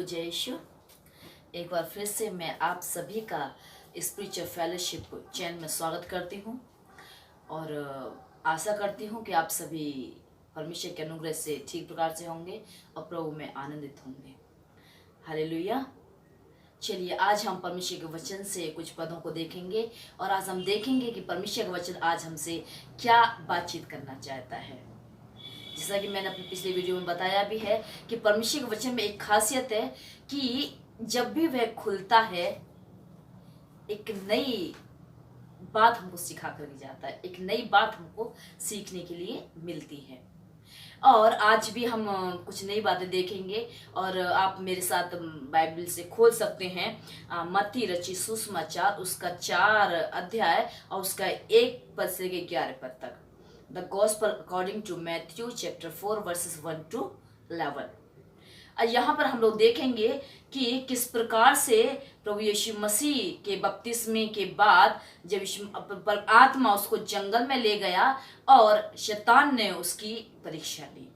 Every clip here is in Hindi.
जय यीशु। एक बार फिर से मैं आप सभी का स्पिरिचुअल फेलोशिप चैनल में स्वागत करती हूँ और आशा करती हूँ कि आप सभी परमेश्वर के अनुग्रह से ठीक प्रकार से होंगे और प्रभु में आनंदित होंगे। हालेलुया। चलिए आज हम परमेश्वर के वचन से कुछ पदों को देखेंगे और आज हम देखेंगे कि परमेश्वर का वचन आज हमसे क्या बातचीत करना चाहता है। जैसा कि मैंने अपनी पिछली वीडियो में बताया भी है कि परमेश्वर के वचन में एक खासियत है कि जब भी वह खुलता है एक नई बात हमको सिखा कर जाता है, एक नई बात हमको सीखने के लिए मिलती है। और आज भी हम कुछ नई बातें देखेंगे और आप मेरे साथ बाइबल से खोल सकते हैं मत्ती रची सुसमाचार उसका 4 अध्याय और उसका 1 पद से 11 पद तक। The Gospel according to Matthew chapter 4 verses 1 to 11। यहाँ पर हम लोग देखेंगे कि किस प्रकार से प्रभु यीशु मसीह के बपतिस्मे के बाद जब आत्मा उसको जंगल में ले गया और शैतान ने उसकी परीक्षा ली।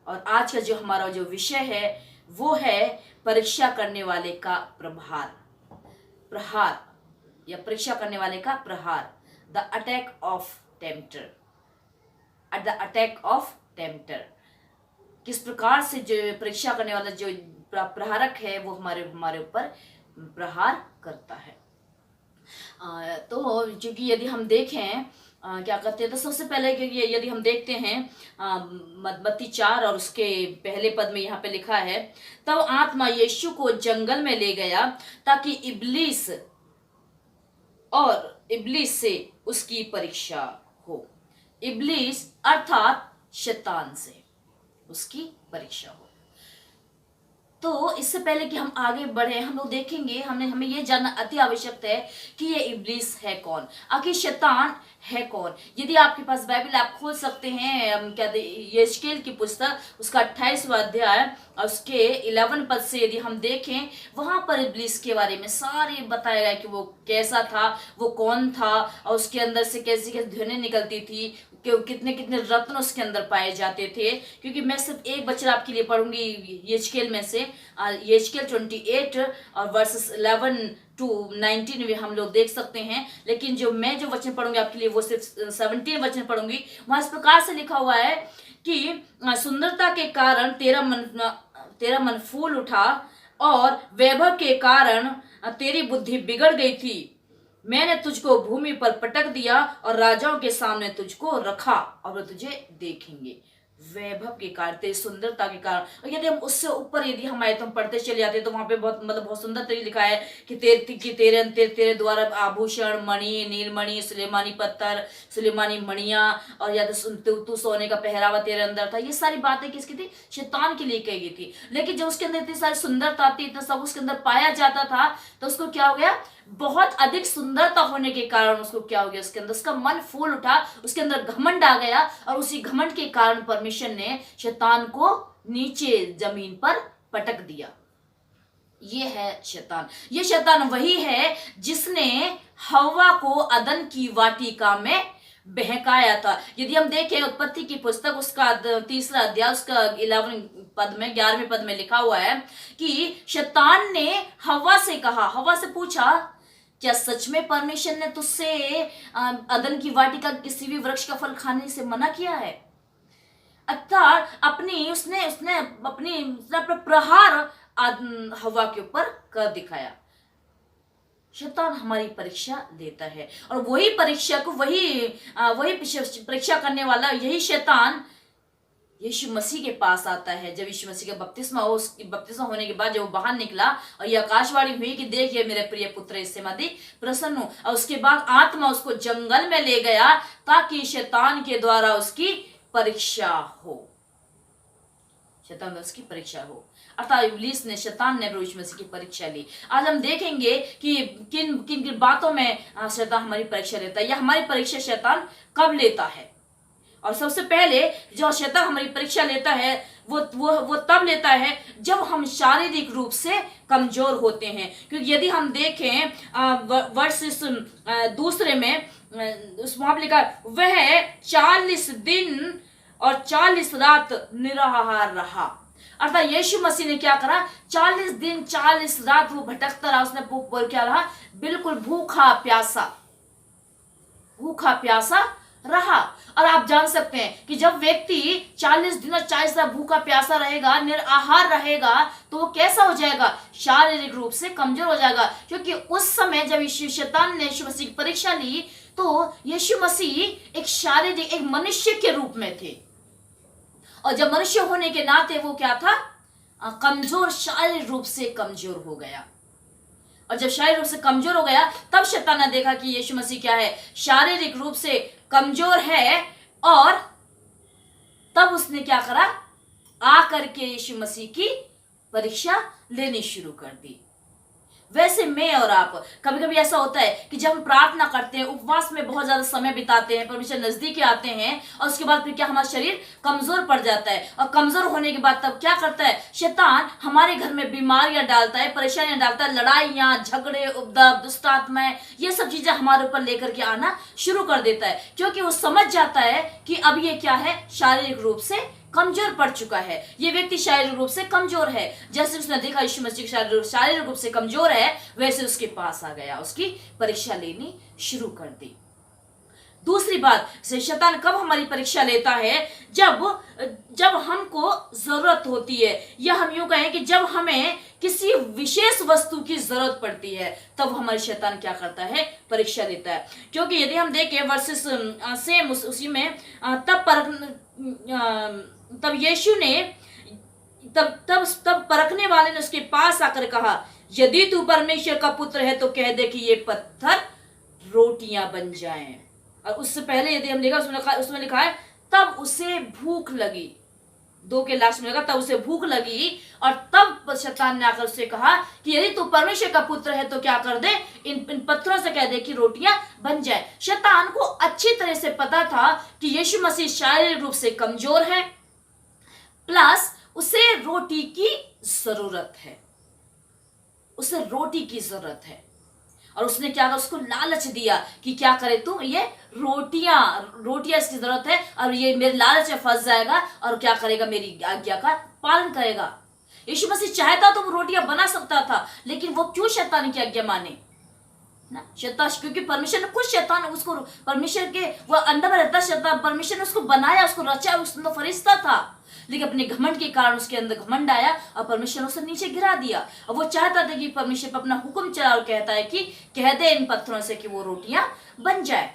और आज का जो हमारा जो विषय है वो है परीक्षा करने वाले का प्रहार या परीक्षा करने वाले का प्रहार। The attack of tempter, at the attack of tempter. किस प्रकार से जो परीक्षा करने वाला जो प्रहारक है वो हमारे ऊपर प्रहार करता है। तो क्योंकि यदि हम देखें क्या कहते हैं तो सबसे पहले क्योंकि यदि हम देखते हैं मत्ती 4 और उसके पहले पद में यहाँ पे लिखा है, तब आत्मा यीशु को जंगल में ले गया ताकि इब्लीस से उसकी परीक्षा हो। इब्लीस अर्थात शैतान से उसकी परीक्षा हो। तो इससे पहले कि हम आगे बढ़े हम लोग देखेंगे हमें ये जानना अति आवश्यक है कि ये इब्लीस है कौन, आखिर शैतान है कौन। यदि आपके पास बाइबल आप खोल सकते हैं यहेजकेल की पुस्तक उसका 28वां अध्याय और उसके 11 पद से यदि हम देखें वहां पर इब्लीस के बारे में सारे बताया गया कि वो कैसा था, वो कौन था और उसके अंदर से कैसी कैसी ध्वनि निकलती थी, कितने कितने रत्न उसके अंदर पाए जाते थे। क्योंकि मैं सिर्फ एक वचन आपके लिए पढ़ूंगी यहेजकेल में से, यहेजकेल 28 और वर्सेस 11 to 19 भी हम लोग देख सकते हैं। लेकिन जो वचन पढ़ूंगी आपके लिए वो सिर्फ 17 वचन पढ़ूंगी। वहां इस प्रकार से लिखा हुआ है कि सुंदरता के कारण तेरा मन फूल उठा और वैभव के कारण तेरी बुद्धि बिगड़ गई थी। मैंने तुझको भूमि पर पटक दिया और राजाओं के सामने तुझको रखा और वे तुझे देखेंगे। वैभव के कारण, तेरी सुंदरता के कारण। और यदि हम उससे ऊपर यदि हम आए तो हम पढ़ते चले जाते तो वहां पे बहुत सुंदर तरीके लिखा है कि तेरे द्वारा आभूषण, मणि, नीलमणि, सुलेमानी पत्थर, सुलेमानी मणियां और या तू सोने का पहरावा तेरे अंदर था। ये सारी बातें किसकी थी? शैतान के लिए कही गई थी। लेकिन जब उसके अंदर इतनी सारी सुंदरता थी, इतना सब उसके अंदर पाया जाता था तो उसको क्या हो गया? बहुत अधिक सुंदरता होने के कारण उसको क्या हो गया? उसके अंदर उसका मन फूल उठा, उसके अंदर घमंड आ गया और उसी घमंड के कारण परमेश्वर ने शैतान को नीचे जमीन पर पटक दिया। ये है शैतान। ये शैतान वही है जिसने हव्वा को अदन की वाटिका में बहकाया था। यदि हम देखें उत्पत्ति की पुस्तक उसका 3 अध्याय उसका 11वें पद में लिखा हुआ है कि शैतान ने हव्वा से पूछा, क्या सच में परमेश्वर ने तुझसे अदन की वाटिका किसी भी वृक्ष का फल खाने से मना किया है? अर्थात उसने अपना प्रहार हव्वा के ऊपर कर दिखाया। शैतान हमारी परीक्षा लेता है और वही परीक्षा करने वाला यही शैतान यीशु मसीह के पास आता है। जब यीशु मसीह का बपतिस्मा होने के बाद जब वो बाहर निकला और ये आकाशवाणी हुई कि देखिए मेरे प्रिय पुत्र, इससे मैं प्रसन्न हूं। और उसके बाद आत्मा उसको जंगल में ले गया ताकि शैतान के द्वारा उसकी परीक्षा हो। अर्थात इब्लीस ने, शैतान ने प्रभु यीशु मसीह की परीक्षा ली। आज हम देखेंगे कि किन बातों में शैतान हमारी परीक्षा लेता है या हमारी परीक्षा शैतान कब लेता है। और सबसे पहले जो शैतान हमारी परीक्षा लेता है वो तब लेता है जब हम शारीरिक रूप से कमजोर होते हैं। क्योंकि यदि हम देखें वर्ष 2 में वहां लिखा वह 40 दिन और 40 रात निराहार रहा। अर्थात यीशु मसीह ने क्या करा, 40 दिन 40 रात वो भटकता रहा, उसने बोल क्या रहा, बिल्कुल भूखा प्यासा रहा। और आप जान सकते हैं कि जब व्यक्ति 40 दिन और 40 रात भूखा प्यासा रहेगा, निराहार रहेगा, तो वो कैसा हो जाएगा, शारीरिक रूप से कमजोर हो जाएगा। क्योंकि उस समय जब शैतान ने यीशु मसीह की परीक्षा ली, तो यीशु मसीह एक शारीरिक, एक मनुष्य के रूप में थे, और जब मनुष्य होने के नाते वो क्या था, कमजोर, शारीरिक रूप से कमजोर हो गया। और जब शारीरिक रूप से कमजोर हो गया, तब शैतान ने देखा कि यीशु मसीह क्या है, शारीरिक रूप से कमजोर है, और तब उसने क्या करा, आकर के यीशु मसीह की परीक्षा लेनी शुरू कर दी। वैसे मैं और आप, कभी कभी ऐसा होता है कि जब हम प्रार्थना करते हैं, उपवास में बहुत ज्यादा समय बिताते हैं, परमेश्वर नजदीक आते हैं, और उसके बाद फिर क्या, हमारा शरीर कमजोर पड़ जाता है, और कमजोर होने के बाद तब क्या करता है, शैतान हमारे घर में बीमारियां डालता है, परेशानियां डालता है, लड़ाइयां, झगड़े, उपद्रव, दुष्ट आत्माएं, ये सब चीजें हमारे ऊपर लेकर के आना शुरू कर देता है। क्योंकि वो समझ जाता है कि अब ये क्या है, शारीरिक रूप से कमजोर पड़ चुका है, ये व्यक्ति शारीरिक रूप से कमजोर है। जैसे उसने देखा यीशु मसीह शारीरिक रूप से कमजोर है, वैसे उसके पास आ गया, उसकी परीक्षा लेनी शुरू कर दी। दूसरी बात, शैतान कब हमारी परीक्षा लेता है, जब हमको जरूरत होती है, या हम यूं कहें कि जब हमें किसी विशेष वस्तु की जरूरत पड़ती है, तब हमारे शैतान क्या करता है, परीक्षा लेता है। क्योंकि यदि हम देखें वर्सेस सेम उसी में, तब यीशु ने तब परखने वाले ने उसके पास आकर कहा, यदि तू परमेश्वर का पुत्र है तो कह दे कि ये पत्थर रोटियां बन जाएं। और उससे पहले यदि हम देखा, उसमें लिखा है तब उसे भूख लगी, 2 के लास्ट में लगा, तब उसे भूख लगी, और तब शैतान ने आकर उससे कहा कि यदि तू परमेश्वर का पुत्र है तो क्या कर दे, इन पत्थरों से कह दे कि रोटियां बन जाए। शैतान को अच्छी तरह से पता था कि यीशु मसीह शारीरिक रूप से कमजोर है, प्लस उसे रोटी की जरूरत है, उसे रोटी की जरूरत है। और उसने क्या कहा, उसको लालच दिया कि क्या करे तू, ये रोटियां इसकी जरूरत है, और ये मेरे लालच में फंस जाएगा, और क्या करेगा, मेरी आज्ञा का पालन करेगा। यीशु मसीह चाहता तो वो रोटियां बना सकता था, लेकिन वो क्यों शैतान की आज्ञा माने ना, शैतान, क्योंकि परमेश्वर ने खुद शैतान उसको, परमेश्वर के वो अंदर में रहता शैतान, परमेश्वर ने उसको बनाया, उसको रचा, उसको फरिश्ता था, लेकिन अपने घमंड के कारण उसके अंदर घमंड आया, और परमेश्वर ने उसे नीचे गिरा दिया। और वो चाहता था कि परमेश्वर पर अपना हुक्म चला, और कहता है कि कह दे इन पत्थरों से कि वो रोटियां बन जाए।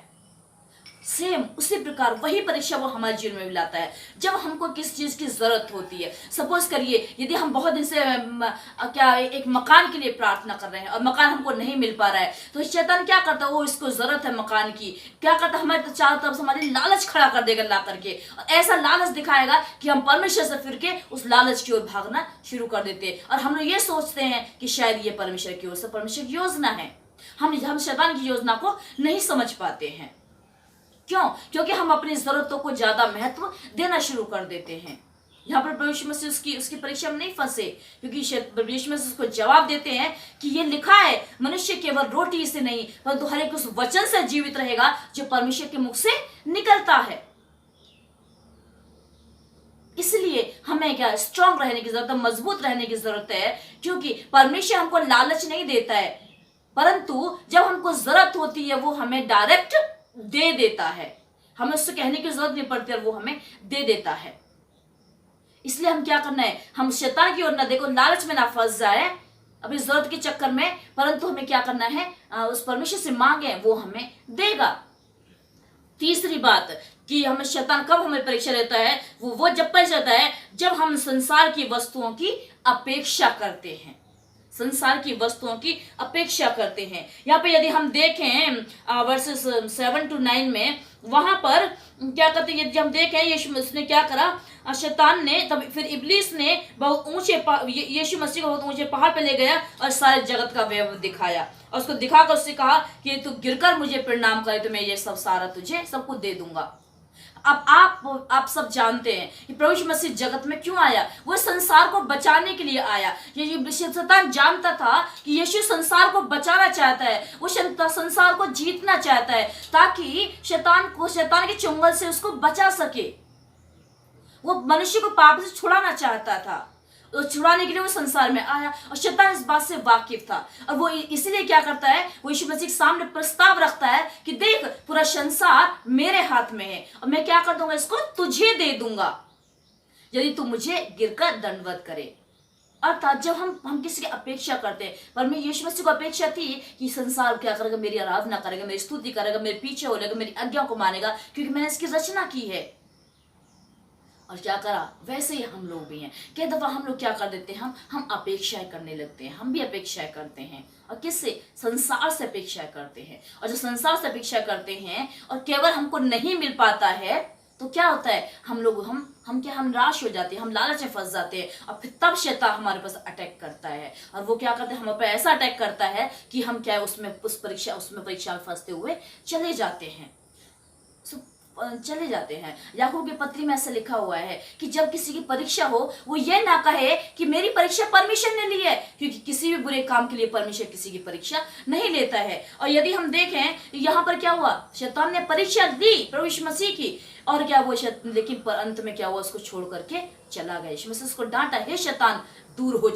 सेम उसी प्रकार वही परीक्षा वो हमारे जीवन में भी लाता है, जब हमको किस चीज की जरूरत होती है। सपोज करिए, यदि हम बहुत दिन से एक मकान के लिए प्रार्थना कर रहे हैं, और मकान हमको नहीं मिल पा रहा है, तो शैतान क्या करता है, वो इसको जरूरत है मकान की, क्या करता है, हमारे चारों तरफ से हमारी लालच खड़ा कर देगा ला करके, और ऐसा लालच दिखाएगा कि हम परमेश्वर से फिर के उस लालच की ओर भागना शुरू कर देते हैं, और हम लोग ये सोचते हैं कि शायद ये परमेश्वर की ओर से, परमेश्वर की योजना है। हम शैतान की योजना को नहीं समझ पाते हैं। क्यों? क्योंकि हम अपनी जरूरतों को ज्यादा महत्व देना शुरू कर देते हैं। यहाँ पर प्रभु यीशु मसीह उसकी परीक्षा में नहीं फंसे, क्योंकि प्रभु यीशु मसीह उसको जवाब देते हैं कि ये लिखा है, मनुष्य केवल रोटी से नहीं परंतु हर एक उस वचन से जीवित रहेगा जो परमेश्वर के मुख से निकलता है। इसलिए हमें क्या, स्ट्रांग रहने की जरूरत है, मजबूत रहने की जरूरत है, क्योंकि परमेश्वर हमको लालच नहीं देता है, परंतु जब हमको जरूरत होती है वो हमें डायरेक्ट दे देता है, हमें उससे कहने की जरूरत नहीं पड़ती और वो हमें दे देता है। इसलिए हम क्या करना है, हम शैतान की ओर ना देखो, लालच में ना फंस जाए अपनी जरूरत के चक्कर में, परंतु हमें क्या करना है, उस परमेश्वर से मांगे, वो हमें देगा। तीसरी बात कि हमें शैतान कब हमें परीक्षा लेता है, वो जब परीक्षा लेता है जब हम संसार की वस्तुओं की अपेक्षा करते हैं, संसार की वस्तुओं की अपेक्षा करते हैं। यहाँ पे यदि हम देखें वर्सेस 7 to 9 में, वहां पर क्या करते हैं, यदि हम देखें यीशु मसीह ने क्या करा, शैतान ने, तब फिर इब्लीस ने बहुत ऊंचे यीशु मसीह को बहुत ऊंचे पहाड़ पे ले गया और सारे जगत का वैभव दिखाया, और उसको दिखाकर उससे कहा कि तू गिरकर मुझे प्रणाम करे तो मैं ये सब सारा तुझे सब कुछ दे दूंगा। अब आप सब जानते हैं कि प्रभु यीशु मसीह जगत में क्यों आया, वो संसार को बचाने के लिए आया। ये शैतान जानता था कि यीशु संसार को बचाना चाहता है, वो संसार को जीतना चाहता है, ताकि शैतान के चुंगल से उसको बचा सके। वो मनुष्य को पाप से छुड़ाना चाहता था, तो छुड़ाने के लिए वो संसार में आया और शैतान इस बात से वाकिफ था और वो इसलिए क्या करता है, वो यीशु मसीह के सामने प्रस्ताव रखता है कि देख पूरा संसार मेरे हाथ में है और मैं क्या कर दूंगा, इसको तुझे दे दूंगा यदि तू मुझे गिरकर दंडवत करे। अर्थात जब हम किसी की अपेक्षा करते हैं, पर मैं यीशु मसीह को अपेक्षा थी कि संसार क्या करेगा, मेरी आराधना करेगा, मेरी स्तुति करेगा, मेरे पीछे हो लेगा, मेरी आज्ञा को मानेगा क्योंकि मैंने इसकी रचना की है। और क्या करा, वैसे ही हम लोग भी हैं। कई दफा हम लोग क्या कर देते हैं, हम अपेक्षाएं करने लगते हैं। हम भी अपेक्षाएं करते हैं और किससे, संसार से अपेक्षाएं करते हैं। और जो संसार से अपेक्षा करते हैं और केवल हमको नहीं मिल पाता है तो क्या होता है, हम लोग हम निराश हो जाते हैं, हम लालच में फंस जाते हैं और फिर तब शैतान हमारे पास अटैक करता है। और वो क्या करता है, हमारे पास ऐसा अटैक करता है कि हम क्या उस परीक्षा में फंसते हुए चले जाते हैं। याकूब की पत्री में ऐसा लिखा हुआ है कि जब किसी की परीक्षा हो वो ये ना कहे कि मेरी परीक्षा परमेश्वर ने ली है, क्योंकि किसी भी बुरे काम के लिए परमेश्वर किसी की परीक्षा नहीं लेता है। और यदि हम देखें यहाँ पर क्या हुआ, शैतान ने परीक्षा दी प्रभु यीशु मसीह की और क्या वो लेकिन पर अंत में क्या हुआ, उसको छोड़ करके चला गया। यीशु मसीह उसको डांटा, हे शैतान दूर हो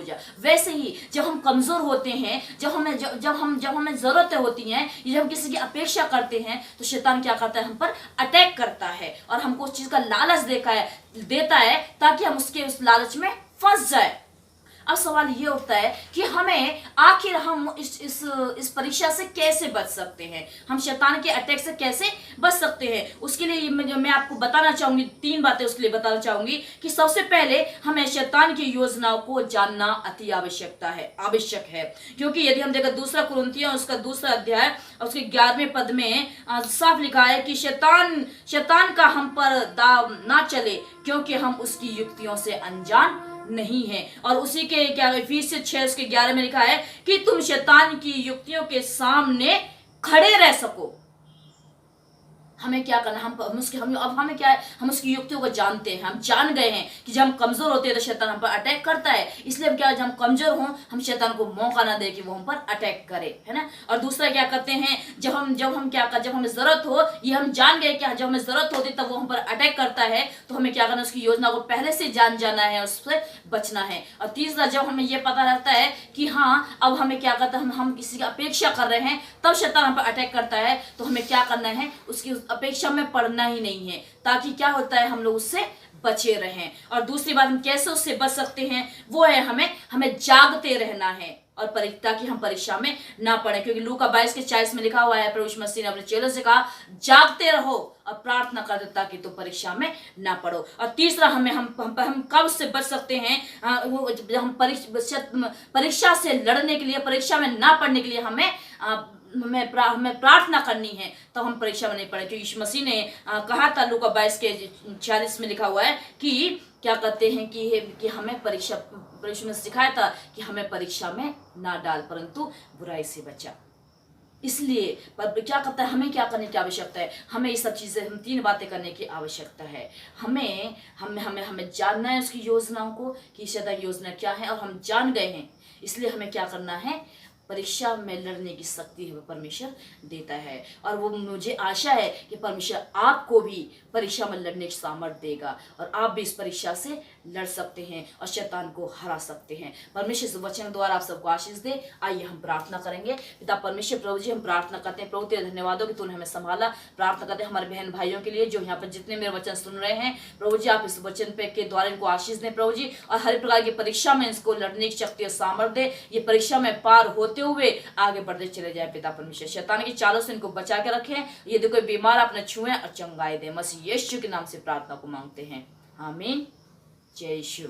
जा। वैसे ही जब हम कमजोर होते हैं, जब हमें जरूरतें होती हैं, जब हम किसी की अपेक्षा करते हैं तो शैतान क्या करता है, हम पर अटैक करता है और हमको उस चीज का लालच देता है ताकि हम उस लालच में फंस जाए। अब सवाल ये उठता है कि हमें आखिर हम इस परीक्षा से कैसे बच सकते हैं, हम शैतान के अटैक से कैसे बच सकते हैं। उसके लिए मैं आपको बताना चाहूंगी, 3 बातें उसके लिए बताना चाहूंगी कि सबसे पहले हमें शैतान की योजनाओं को जानना अति आवश्यक है। क्योंकि यदि हम देखें 2 कुरिन्थियों उसका 2 अध्याय और उसके 11वें पद में साफ लिखा है कि शैतान का हम पर दाव ना चले क्योंकि हम उसकी युक्तियों से अनजान नहीं है। और उसी के इफिसियों 6 उसके 11 में लिखा है कि तुम शैतान की युक्तियों के सामने खड़े रह सको। हमें क्या करना, हमें क्या है, हम उसकी युक्तियों को जानते हैं। हम जान गए हैं कि जब हम कमजोर होते हैं तो शैतान हम पर अटैक करता है। इसलिए हम क्या, जब हम कमजोर हों हम शैतान को मौका ना दे कि वो हम पर अटैक करे, है ना। और दूसरा क्या करते हैं, जब हमें जरूरत हो, ये हम जान गए कि जब हमें जरूरत होती तब वो हम पर अटैक करता है, तो हमें क्या करना, उसकी योजना को पहले से जान जाना है, उससे बचना है। और तीसरा, जब हमें ये पता रहता है कि हाँ अब हमें क्या करता है, हम किसी की अपेक्षा कर रहे हैं तब शैतान हम पर अटैक करता है, तो हमें क्या करना है, उसकी अपेक्षा में पड़ना ही नहीं है, ताकि क्या होता है, हम लोग उससे बचे रहें। और दूसरी बात, हम कैसे उससे बच सकते हैं, वो है हमें जागते रहना है और ताकि हम परीक्षा में ना पड़े। क्योंकि लूका 22:40 में लिखा हुआ है, प्रभु यीशु मसीह ने अपने चेलों से कहा जागते रहो और प्रार्थना करते ताकि तुम परीक्षा में ना पड़ो। और तीसरा, हम कब उससे बच सकते हैं, हम परीक्षा से लड़ने के लिए, परीक्षा में ना पढ़ने के लिए हमें प्रार्थना करनी है, तो हम परीक्षा में नहीं पड़े। क्योंकि यीशु मसीह ने कहा था, लूका 22:40 में लिखा हुआ है कि क्या कहते हैं कि हमें परीक्षा में सिखाया था कि हमें परीक्षा में ना डाल परंतु बुराई से बचा। इसलिए पर क्या करता है, हमें क्या करने की आवश्यकता है, हमें ये सब चीजें, हम 3 बातें करने की आवश्यकता है। हमें जानना है उसकी योजनाओं को कि शैतान की योजना क्या है, और हम जान गए हैं, इसलिए हमें क्या करना है, परीक्षा में लड़ने की शक्ति है वो परमेश्वर देता है। और वो मुझे आशा है कि परमेश्वर आपको भी परीक्षा में लड़ने की सामर्थ्य देगा और आप भी इस परीक्षा से लड़ सकते हैं और शैतान को हरा सकते हैं। परमेश्वर इस वचन द्वारा आप सबको आशीष दे। आइए हम प्रार्थना करेंगे। पिता परमेश्वर, प्रभु जी हम प्रार्थना करते हैं, प्रभु तेरे धन्यवादों कि तूने हमें संभाला। प्रार्थना करते हैं हमारे बहन भाइयों के लिए जो यहाँ पर जितने मेरे वचन सुन रहे हैं, प्रभु जी आप इस वचन पे के द्वारा इनको आशीष दें प्रभु जी, और हर प्रकार की परीक्षा में इसको लड़ने की शक्ति और सामर्थ्य दे। ये परीक्षा में पार होते हुए आगे बढ़ते चले जाए। पिता परमेश्वर शैतान की चालों से इनको बचा के रखें। यदि कोई बीमार अपने छुएं और चंगाई दे, मसीह यीशु के नाम से प्रार्थना को मांगते हैं, आमीन। जय यीशु।